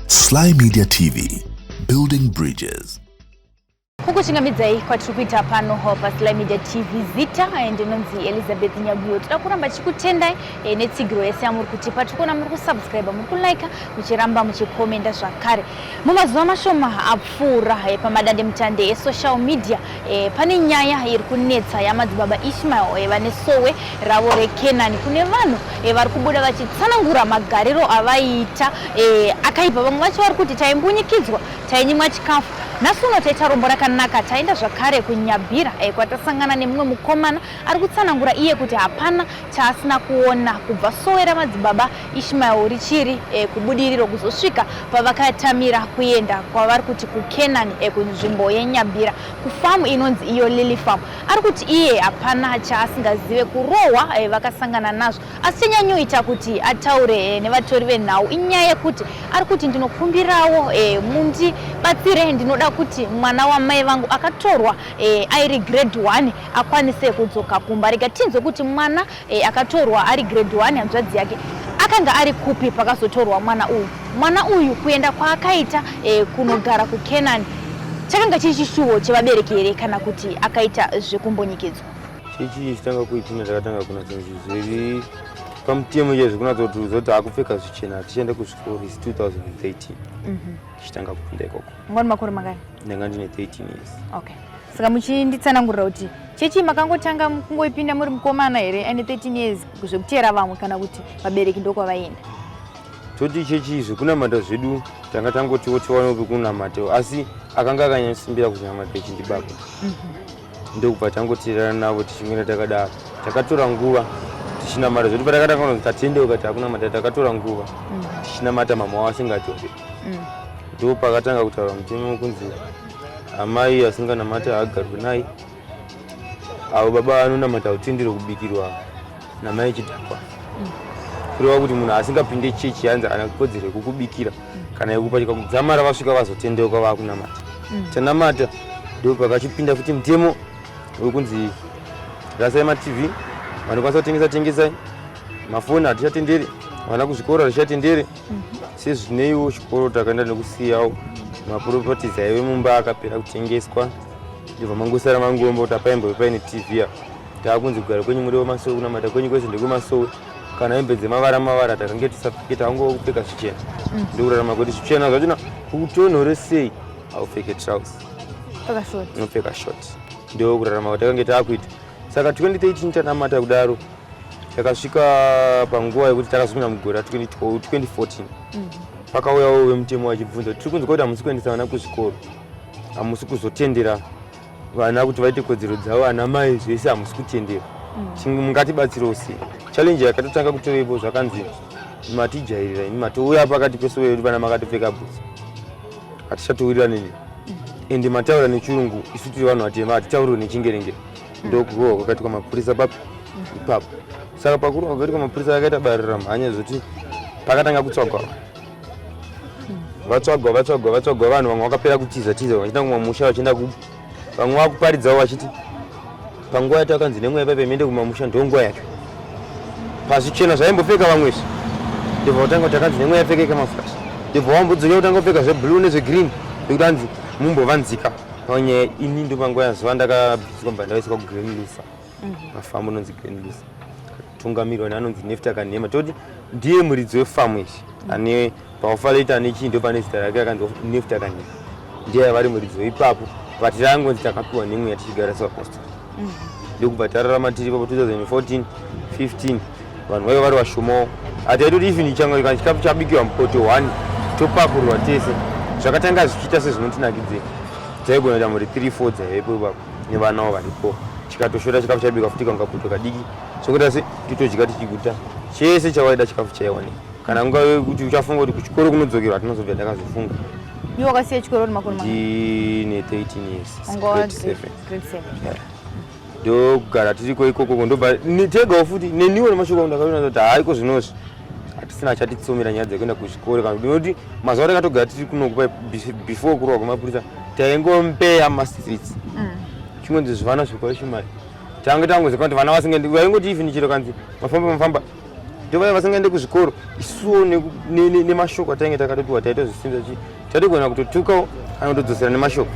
Sly Media TV, building bridges. Kukuchingamidzai kwatikuita pano pa Sly Media TV zita ndinonzi Elizabeth Nyabuyo. Turakuramba chikutendai netsigiro yese amuri kutipa tikona muri kusubscribe muri kulike muchiramba muchikomenta zvakare. Mumazuva mashoma apfuura pamadande mutande social media pane nyaya iri kunetsa yamadzibaba Ishmael vane sowe ravo reKanan. Kune vanhu vari kubuda vachitsanangura magariro avaita akaipa. Vamwe vacho vari kuti taimbunyikidzwa tainyimwa chikafu. Nasuno taita rombo rakanaka taenda zvakare kunyabhira kwatasangana nemumwe mukomana ari kutsanangura iye kuti hapana chaasina kuona kubva sowe ramadzibaba Ishmael richiri kubudiriro kuzosvika pavakatamira kuenda kwavari kuti kuKanan kunzvimbo yenyabhira kufamu inonzi iyo Lily Farm. Ari kuti iye hapana chaasingazive kurohwa vakasangana nazvo. Asi chanyanyoita kuti ataure nevatori venhau inyaya yekuti ari kuti ndinokumbirawo mundibatsire ndinoda kuti mwana wamai vangu akatorwa ari grade 1 akwanise kudzoka kumba. Rega tinzwe kuti mwana akatorwa ari grade 1 hanzvadzi yake akanga ari kupi pakazotorwa mwana uyu kuenda kwaakaita kunogara kuKanan chakanga chishuwo chevabereki here kana kuti akaita zvekumbonyikidzwa. Chitanga kuitina takatanga kuna zviri pamutemo yezvekunatsotudzoti akupfeka zvichena tichienda kuzvikoro is 2013. Chitanga kupinda ikoko. Ngoni makore makare? Ndanga ndine 13 years. Okay. Saka muchinditsanangurira kuti chechi makangotanga kungoipinda muri mukomana here ane 13 years zvekutera vamwe kana kuti vabereki ndoko vaenda? Toti chechi izvo kunamata zvedu tanga tangotiwo tiwanewo kunamata asi akanga akanyasimbira kunamata chindibaba. Ndokubva tangotirana navo tichimira takadaro. Takatora nguva tichinamata zvedu patakatanga kunzi tatende ukati hakuna mata takatora nguva tichinamata mama wavo asingatori. Ndo pakatanga kutaura mutemo kunzi amai asinganamata haagarwe naye, avo baba anonamata kutendera kubikirwa namai chidhakwa. Kureva kuti munhu asingapinde chechi yanzi ana kodzero yekukubikira kana yekupa chikafu dzamara vasvika vazotendeuka vakunamata. Tanamata ndo pakachipinda futi mutemo wekunzi rasai TV vanokwanisa tengesai mafoni hatichatendere, vana kuzvikoro hazvichatendere. Sezvineiwo chikoro takaenda nekusiyawo maproperties aive mumba akapera kutengeswa. Ndibva mangosara mangomba kuti apaimbo paine TV taakunzi kugara kwenyu muri wemasowe kunamata kwenyu kwese ndekumasowe kana hembe dzemavara takange tisapfeketa angopfeka zvichena. Ndokurarama kwedu zvichena zvachona kutonhore sei haupfeke trousers unopfeka short. Ndo kurarama kwatakange taakuita. Saka 2013 tanamata kudaro takasvika panguva yekuti takazopinda mugore 2014. Pakauyawo vemutemo vachibvunza tiri kunzwa kuti hamusi kuendesa vana kuzvikoro, hamusi kuzotendera vana kuti vaite kodzero dzavo, ana mai zvese hamusi kutendera. Mungatibatsirewo sei? Challenge yakatotanga kutovepo zvakanzi matijairira ini matouya pakati pesowe yedu vana makatopfeka bhutsu hatichatowirirani ende mataura nechirungu. Isu tiri vanhu vatema hatitauriwo nechingerengere. Ndokurohwa kwakati kwamapurisa ipapo. Saka pakurohwa kwakati kwamapurisa akaita barira mhanya zoti pakatanga kutsvagwa. Vatsvagwa vanhu vamwe vakapera kutiza vachienda kumamusha vachienda vamwe vakuparidzawo vachiti panguva yatakanzi nemwe ipapo mende kumamusha ndonguva yacho. Pazvichena zvaimbopfeka vamwezvo ndibva kutanga takanzi nemwe yapfekeka mafurashi. Ndibva wambodzoka kutanga kupfeka zveblue nezvegreen ndikuti anzi mumbovanzika. Panyaya ini ndo panguva yazuva ndakabviswa mbva ndaiswa kuGreen Lusa pafamu inonzi Green Lusa tungamirwa neanonzi Nefta Kanema. Toti ndiye muridzi wefamu izvi ane paufaleta ane chii ndo pane zita rake akanzi Nefta Kanema. Ndiye vari muridzi weipapo vati rangonzi takapiwa nemwe yatichigara sevapostori. Ndokubva tararama tiri papo 2014 15 vanhu vaiva vari vashomawo. Hataitoti even changa chikafu chabikirwa mupoto 1 topakurwa tese zvakatanga zvichiita sezvinotinakidze. Taigona kuita muri 3-4 dzaivepo ipapo nevanawo varipo. Chikatoshora chikafu chabikwa futi kangapoto kadiki sokuti asi totodya tichiguta chese chawaida chikafu chaiwanika. Kana ungave kuti uchafunga kuti kuchikoro kunodzokerwa tinozobva takazofunga. Iwe wakasiya chikoro makore makare? Ndine 13 years. Grade 7. Ndo kugara tiriko ikoko ndobva tegawo futi neniwo nemashoko ndakaona kuti haiko zvinozvi hatisina chatitsomera nyaya dzekuenda kuzvikoro kana kuti mazuva takatogara tiri kunokupa before kurohwa kwamapurisa taingompeya mastreets chimwe zvivana zvekwaIshamael tange tangoziva kuti vana vasingaendi vaingoti even chero kanzi mafamba ndovaya vasingaende kuzvikoro isuwo nemashoko atainge takatopiwa taitozvisinza chi tatogona kutotukawo kana kutodzosera nemashoko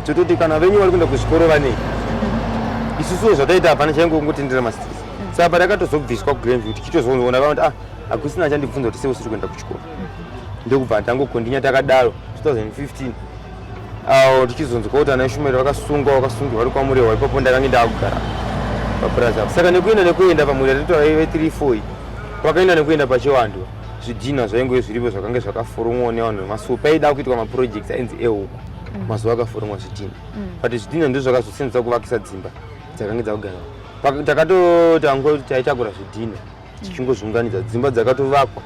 tototi kana venyu vari kuenda kuzvikoro vanei isusuwo zvataita hapana chaingongotendera masitisi saka patakatozobviswa kuGrandview tichitozoona kuti hakusina chandibvunza kuti sewo siri kuenda kuchikoro ndokubva tangokondinya takadaro 2015 awo tichizonzwa kuti anaIshamael vakasungirwa vari kwaMurewa ipapo ndakange ndakugara paPraza saka nekuenda pamuri yatitotora 3-4 pakaenda nekuenda pachivandu zvidhina zvainge zviripo zvakange zvakaforomwa nevanhu vemasuo paida kuitwa maprojects ainzi ehuku mazuva akaforomwa zvidhina but zvidhina ndizvo zvakazosenzesa kuvakisa dzimba dzakange dzakugara takatotangwa kuti taitakura zvidhina tichingozviunganidza dzimba dzakatovakwa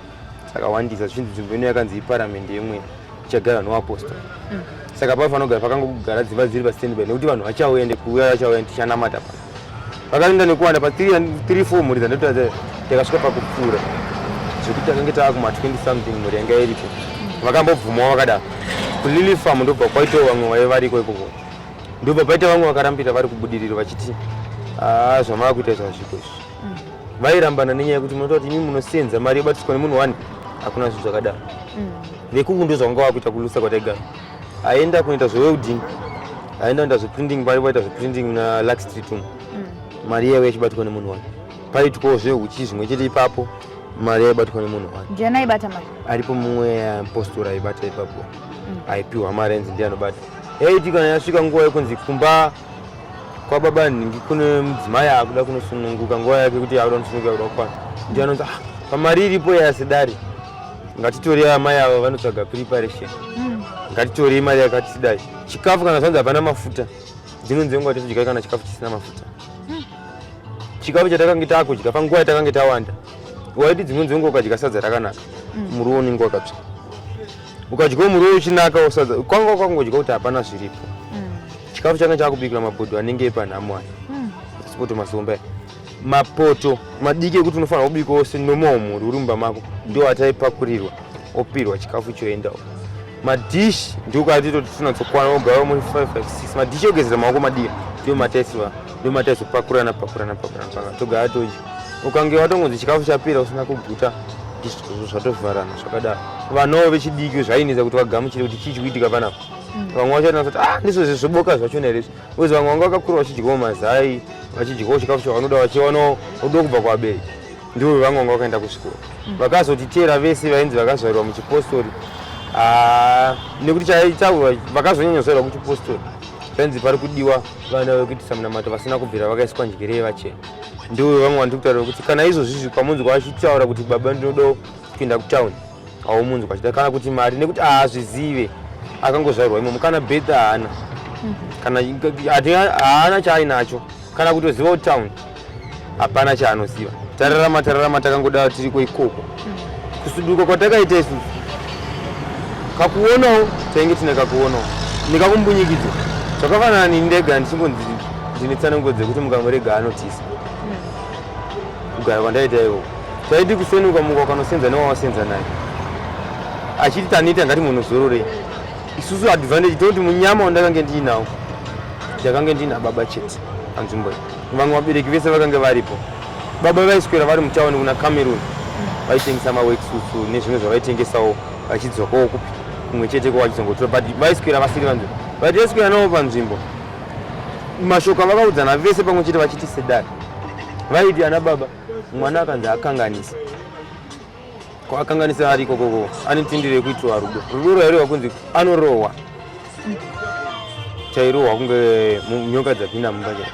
dzakawandisa zvichinzi nzvimbo ino yakanzi iparamende yemwe ichagara noapostori saka panofanira kugara pakangogara dzimba dziri pastandby nekuti vanhu vachauya ndekuuya vachauya tichanamata pano vakaenda nekuwanda pa3-4 mhuri dzandotora takasvika pakupfuura zvekuti takange tava kuma20 something mhuri yanga iripo vakambobvumawo vakadaro kulili farm ndobva kwaitawo vamwe vaiva variko ikoko ndobva paita vamwe vakarambira vari kubudiriro vachiti zvamava kuita zvazviko izvi vairambana nenyaya yekuti munototi imi munosenza mari yobatiswa nemunhu wani hakuna zvinhu zvakadaro vekuku ndo zvanga vakuita kulusa kwataigara aenda kunoita zvewelding aenda kunoita zveprinting vari vaita zveprinting muna Luck Street umo mari yaiva ichibatirwa nemunhu wani paitwawo zvehuchi zvimwe chete ipapo mari yaibatwa nemunhu wani ndiani aibata mari aripo mumwe apostori aibata ipapo aipiwa mari ainzi ndiye anobata yaiti kana yasvika nguva yekunzi kumba kwababa nhingi kune mudzimai akuda kunosununguka nguva yake kuti akuda kunosununguka kuda kukwana ndiye anonzi pamari iripo yasidari ngatitorei amai ava vanotsvaga preparation ngatitorei mari yakati sidai chikafu kana zvanzi hapana mafuta dzinonzi nguva tichidyai kana chikafu chisina mafuta chikafu chatakange takudya panguva yatakange tawanda waiti dzimwe dzenguva ukadya sadza rakanaka muriwo unenge wakatsva ukadyawo muriwo uchinaka sadza kwanga kwakungodya kuti hapana zviripo chikafu change chakubikira mapoto anenge epanhamo aya sipoto masomba mapoto madiki ekuti unofanira kubikawo senomawo muri uri mumba mako ndo ataipakurirwa opirwa chikafu choendawo madhishi ndokatitoti tinatsokwana ogara muri 5-6 madhishi ogezera maoko madiki ndio mataizopakurana togara todya ukange watongonzi chikafu chapira usina kuguta zvatovharana zvakadaro vanawo vechidiki zvainetsa kuti vagamuchire kuti chii chikuitika panapo vamwe vacho vatinazoti ndizvo zvezvoboka zvachona here uzi vamwe vanga vakakura vachidyawo mazai vachidyawo chikafu chavanoda vachiwanawo udo kubva kuvabereki ndivo vamwe vanga vakaenda kuzvikoro vakazotiteera vese vainzi vakazvarirwa muchipostori nekuti chaitaurwa vakazonyanya kuzvarirwa kuchipostori zvainzi pari kudiwa vana vekuitisa munamato vasina kubvira vakaiswa njere vachena ndivo vamwe vandiri kutaura kuti kana izvozvizvi kwamunzwa vachitaura kuti baba ndinodawo kuenda kutauni haumunzwa achida kana kuti mari nekuti haazvizive akangozvarirwa imomo kana bhedha haana kana haana chaainacho kana kutoziva kuti tauni hapana chaanoziva tararama takangodaro tiriko ikoko kusuduka kwatakaita isusu kakuonawo tainge tine kakuonawo nekakumbunyikidzo zvakafanana nindega ndichingonzi ndine tsanango dzekuti mukamurega anotisa kugara kwandaita ivo taiti kusenuka muka ukanosenza newawasenza naye achiti taniita ngati munhu zororei isusu advantage toti munyama wandakange ndiinawo ndakange ndina baba chete panzvimbo vamwe vabereki vese vakange varipo baba vaiswera vari mutauni kuna Cameroon vaitengesa mawekisusu nezvimwe zvavaitengesawo vachidzokawo kupi kumwe chete kwavachizongotora but vaiswera vasiri panzvimbo but vaiswera navo panzvimbo mashoko avakaudzana vese pamwe chete vachiti sedari vaiti ana baba mwana akanzi akanganisa kwakanganisa ari kokoko anetindiro yekuitirwa rudo rwairehwa kunzi anorohwa chairohwa kunge nyoka dzapinda mumba chete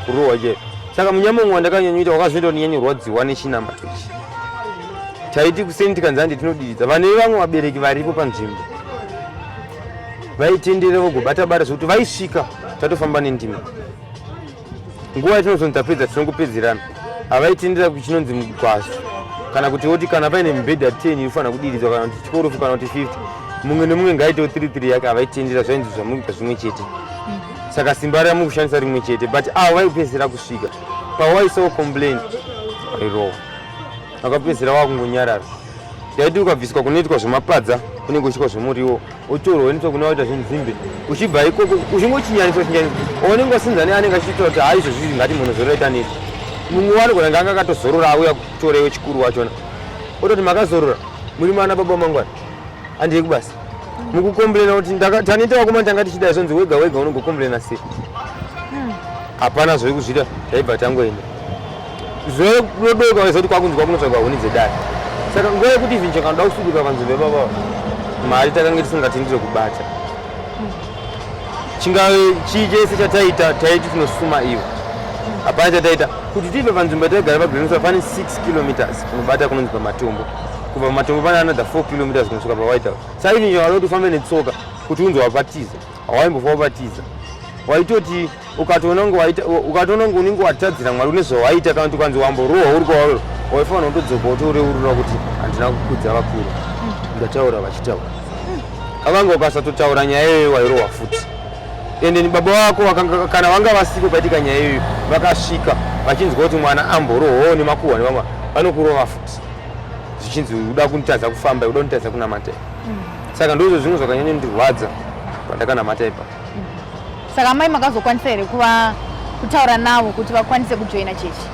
kurohwa chete saka munyama umwe wandakanyanyuita wakazoita kuti nyanyorwadziwa nechinamato ichi taiti kuseni tikanzandi tinodididza vane vamwe vabereki varipo panzvimbo vaitendera vogobata zvokuti vaisvika tatofamba nendima nguva yatinozonzi tapedza tinongopedzerana havaitendera kuchinonzi mugwazo kana kuti woti kana paine mibhedha 10 inofanira kudiridzwa kana kuti chikorofu kana kuti 50 mumwe nemumwe ngaitewo 3 yake havaitendera zvainzi zvamuita zvimwe chete saka simba ramukushandisa rimwe chete but avo vaipedzera kusvika pawaisawo complain vairohwa vakapedzera vakungonyarara yaiti ukabviswa kunoitwa zvemapadza kunenge kuchitwa zvemuriwo otoro wenito kuna waita zvinzimbe uchibva ikoko uchingochinyanisa onenge wasinza neanenge achitaura kuti haizvo zviri ngati munozoroita neti mumwe wari kunenge anga akatozorora auya kutorewo chikuru wachona ototi makazorora muri mana baba mangwana handiri kubasa mukukomblena kuti tanoita wakomana tanga tichida izvonzi wega wega unongokomblena sei hapana zvori kuzvita taibva tangoenda zvodoka wezoti kwakunzi kwakunotsvagwa huni dzedare saka nguva yekuti ivhincho kanoda kusvibika panzvimbo yebaba mari takanga tisingatendire kubata chingave chii chese chataita taiti tinosuma ivo hapana chataita kuti tibve panzvimbo yataigara pagreniswa pane 6 kilometers kunobata kunonzi pamatombo kubva pamatombo pane another 4 kilometers kunosvika pawhite house saka ivhincho wanoda ufambe netsoka kuti unzi wapatiza hawaimbofa wapatiza waitoti ukatoona ngo unenge watadzira mwari une zvawaita kana kuti kwanzi wamborohwa uri kwawarora waifanira kutodzoka utoreurura kuti handina kukudza vakuru ndataura vachitaura avanga ukasatotaura nyaya iyoyo wairohwa futi ende ni baba wako kana vanga vasiko paitika nyaya iyoyo vakasvika vachinzwa kuti mwana amborohwawo nemakuhwa nevamwe vanokurova futi zvichinzi uda kunitadza kufamba uda kunitadza kunamata saka ndozvo zvimwe zvakanyanya kundirwadza pandakanamata ipa saka mai makazokwanisa here kutaura navo kuti vakwanise kujoina chechi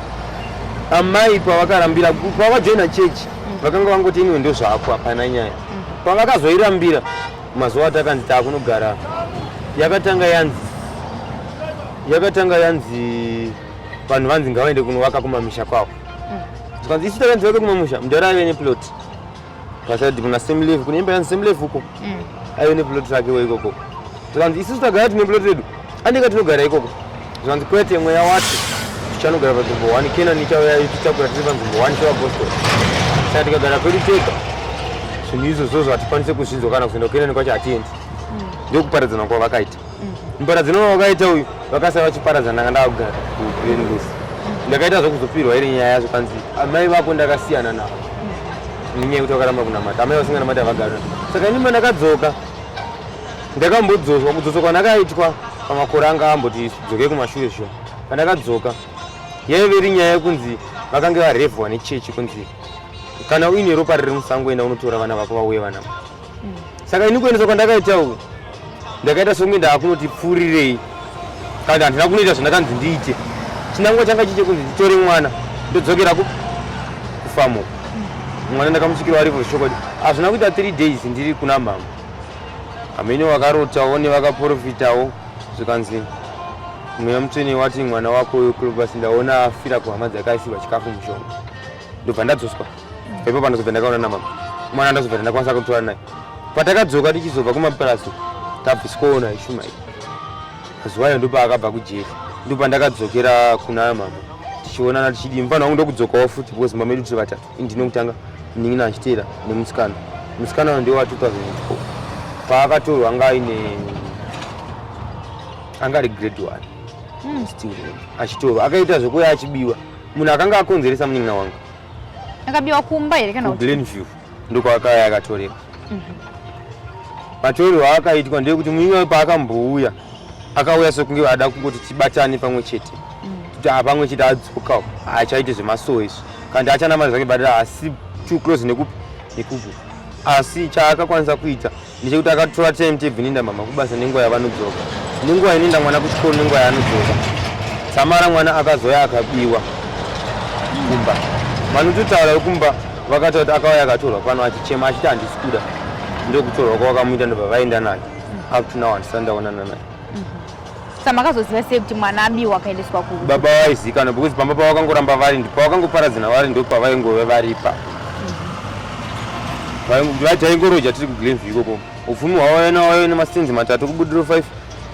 amai pavakarambira pavajoina chechi vakanga vangoti iniwe ndo zvako hapana nyaya pavakazoirambira mazuva atakanzi taakunogara yakatanga yanzi vanhu vanzi ngavaende kunovaka kumamisha kwavo zikanzi isi takanzi vake kumamusha mudhara aive neplot vasaiti kuna semlefu kune imba yanzi semlefu uko aive neplot rakewo ikoko zikanzi isusu tagara tine plot redu andinga tinogara ikoko zikanzi kwete mweya wacho tichanogara panzvimbo 1 kenan ichauya tichakura tiri panzvimbo 1 chevapostori saka tikagara pedu tega zvinhu izvozvo hatikwanise kuzvinzwa kana kuzoenda kukenan kwacho hatiendi ndokuparadzana kwavakaita muparadzano wavakaita uyu vakasava vachiparadzana kanga ndakagara kugreenless ndakaita zvokuzopirwa iri nyaya yazvo kanzi amai vako ndakasiyana navo nenyaya yekuti vakaramba kunamata amai vasinganamata vagara saka inima ndakadzoka ndakambodzoswa kudzoswa kwandakaitwa pamakore anga amboti dzoke kumashure shure pandakadzoka yaive iri nyaya yekunzi vakange varevhwa nechechi kunzi kana uine ropa riri musangoenda unotora vana vako vauye vanavo saka ini kuendeswa kwandakaita uku ndakaita somwe ndaakunoti pfuurirei kandi handina kunoita zvandakanzi ndiite chinangwa changa chichekunzi nditore mwana ndodzokera kufamo mwana ndakamusikira aripo zvishokoti hazvina kuita 3 days ndiri kuna mama hamene wakarotawo nevakaprofitawo zvikanzi mweya mutsvene wati mwana wako basi ndaona afira kuhama dzakaisiwa chikafu mushonga ndobva ndadzoswa ipo pandazobva ndakaona namama mwana ndazobva ndakwanisa kutora naye patakadzoka tichizobva kumaparaso tabvisikoona ishumairi mazuva ayo ndopa akabva kujeri ndopa ndakadzokera kuna mama tichionana tichidi mufana wangu ndokudzokawo futi because mama medu tiri vatatu indinokutanga ndingina achiteera nemusikana musikana uyo ndewa 2004 paakatorwa anga ari grade 1 still achitorwa akaita zvokuya achibiwa munhu akanga akonzeresa munin'ina wangu akabiwa kumba here kana Glenview ndokwakaya akatoreka matorerwo akaitwa ndeyekuti munin'ina paakambouya akauya sokunge vada kungoti tibatane pamwe chete kuti pamwe chete adzokawo haachaite zvemasowo izvi kandi achanamata zvake badira asi too close nekupi asi chaakakwanisa kuita ndechekuti akatora timetable inoenda mama kubasa nenguva yavanodzoka nenguva inoenda mwana kuchikoro nenguva yaanodzoka samara mwana akazoya akabiwa kumba vanototaura vekumba vakataura kuti akauya akatorwa pano achichema achiti handisi kuda ndokutorwa kwavakamuita ndobva vaenda naye up to now handisandaonana naye samakazoziva sei kuti mwana abiwa akaendeswa ku baba vaizikana because pamba pavakangoramba vari pavakangoparadzana vari ndopavaingove varipa vataingoroja tiri kuGlenview ikoko upfumi hwavo nemastenzi matatu kubudiro 5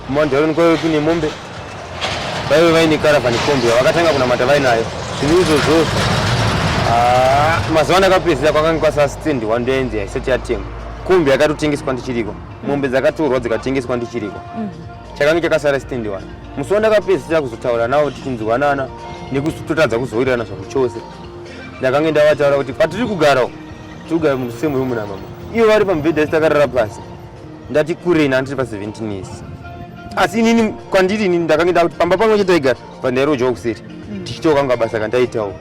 kumandaroni kwaive kune mombe vaive vaine karavhani kombi vakatanga kunamata vainayo zvinhu izvozvo mazuva ndakapedzisa kwakanga kwasava stendi wandoenzi haisati yatengwa kombi yakatotengeswa ndichiriko mombe dzakatorwa dzikatengeswa ndichiriko chakanga chakasara stendi 1 musi wandakapedzisa kuzotaura navo tichinzwanana nekutotadza kuzowirirana zvangu chose ndakanga ndavataura kuti patiri kugarawo tirikugara musemu rumu namama ivo vari pamubhedha isitakarara pasi ndati kurei nandiri pa17 years asi inini kwandiri inini ndakanga ndakuti pamba pamwe chete taigara pandairojwa kuseri tichitoka kunga basa kandaitawo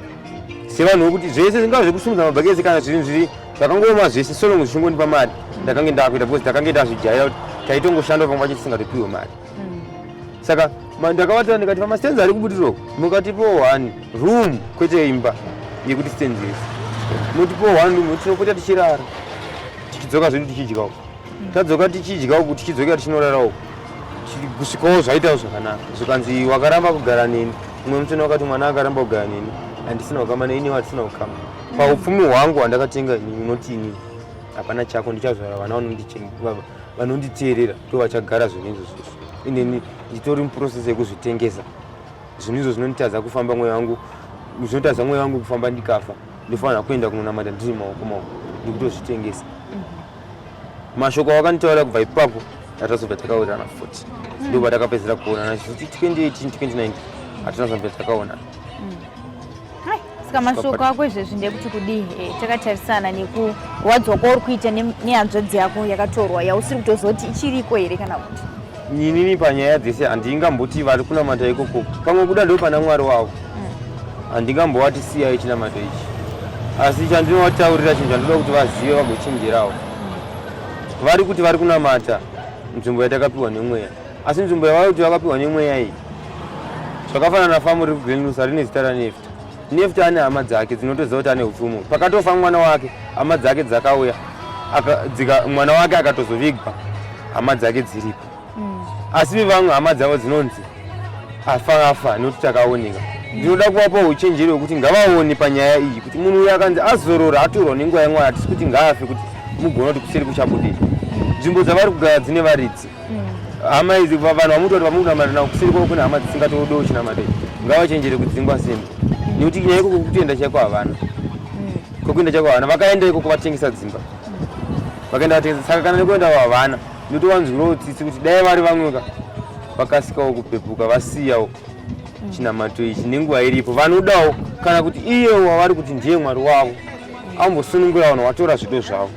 sevanhu vokuti zvese zvingava zvekusimudza mabhakezi kana zvinhu zviri Takangoma zvese solo zvingoni pamari. Ndakange ndakuita because ndakange ndazvijaira kuti taitongoshanda pamwe chete tisingatopiwe mari. Saka ndakavata ndikati pamastenzi ari kubudiro mukatipo 1 room kwete imba yekuti stenzesi. Mutipo 1 room tinopota tichirara. Tichidzoka zvedu tichidyawo. Tadzoka tichidyawo kuti tichidzoka tichinorarawo. Kusvikawo zvaita zvakanaka. Zvikanzi wakaramba kugara neni. Mumwe mutsvene wakati mwana akaramba kugara neni. Handisina kukama neini watisina kukama. Paupfumi hwangu hwandakatenga inotini. Hapana chako ndichazvara vana vanonditeerera ndovachagara zvinhu izvozvo. Inini nditori muprocess yekuzvitengesa. Zvinhu izvo zvinonditadza kufamba mwoyo wangu. Zvinotadza mwoyo wangu kufamba ndikafa. Ndifanira kuenda kunonamata ndiri maoko maoko. Ndikutozvitengesa. Mashoko akanitaura kubva ipapo tatazobva takaonana 40. Ndobva takapedzera kuonana 2018 2019 hatinazobva takaonana. Saka mashoko ako izvezvi ndekuti kudii takatarisana nekuwadzwa kwauri kuita nehanzvadzi yako yakatorwa yausiri kutozoti ichiriko here kana kuti inini panyaya dzese handingamboti vari kunamata ikoko pamwe kuda ndo pana Mwari wavo handingambovati siyai chinamato ichi asi chandinotaurira chinhu chandinoda kuti vazive vagochenjerawo vari kuti vari kunamata nzvimbo yatakapiwa nemweya asi nzvimbo yavari kuti vakapiwa nemweya iyi zvakafanana nafamu riri kuGlenusa rine zita raNefta. Nefta ane hama dzake dzinotoziva kuti ane upfumi. Pakatofa mwana wake hama dzake dzakauya mwana wake akatozovigwa hama dzake dziripo. Asi vamwe hama dzavo dzinonzi afa nekuti takaoneka. Ndinoda kuvapa uchenjeri hwekuti ngavaone panyaya iyi kuti munhu uyu akanzi azorora atorwa nenguva yaMwari hatisi kuti ngaafe kuti mugona kuti kuseri kuchabudei. Nzvimbo dzavari kugara dzine varidzi. Hama idzi vanhu vamutoti vamunamata navo kuseri kwavo kune hama dzisingatodowo chinamato ngavachenjere kudzingwa sembe. Nekuti nyaya ikoko kutenda chako havana. Kokuenda chako havana vakaenda ikoko vatengesa dzimba. Vakaenda vatengesa saka kana nekuenda havana. Nekuti wanzwirawo tsitsi kuti dai vari vamweka vakasikawo kupepuka vasiyawo chinamato ichi nenguva iripo vanodawo kana kuti iyewo wavari kuti ndiye Mwari wavo ambosunungura vanhu watora zvido zvavo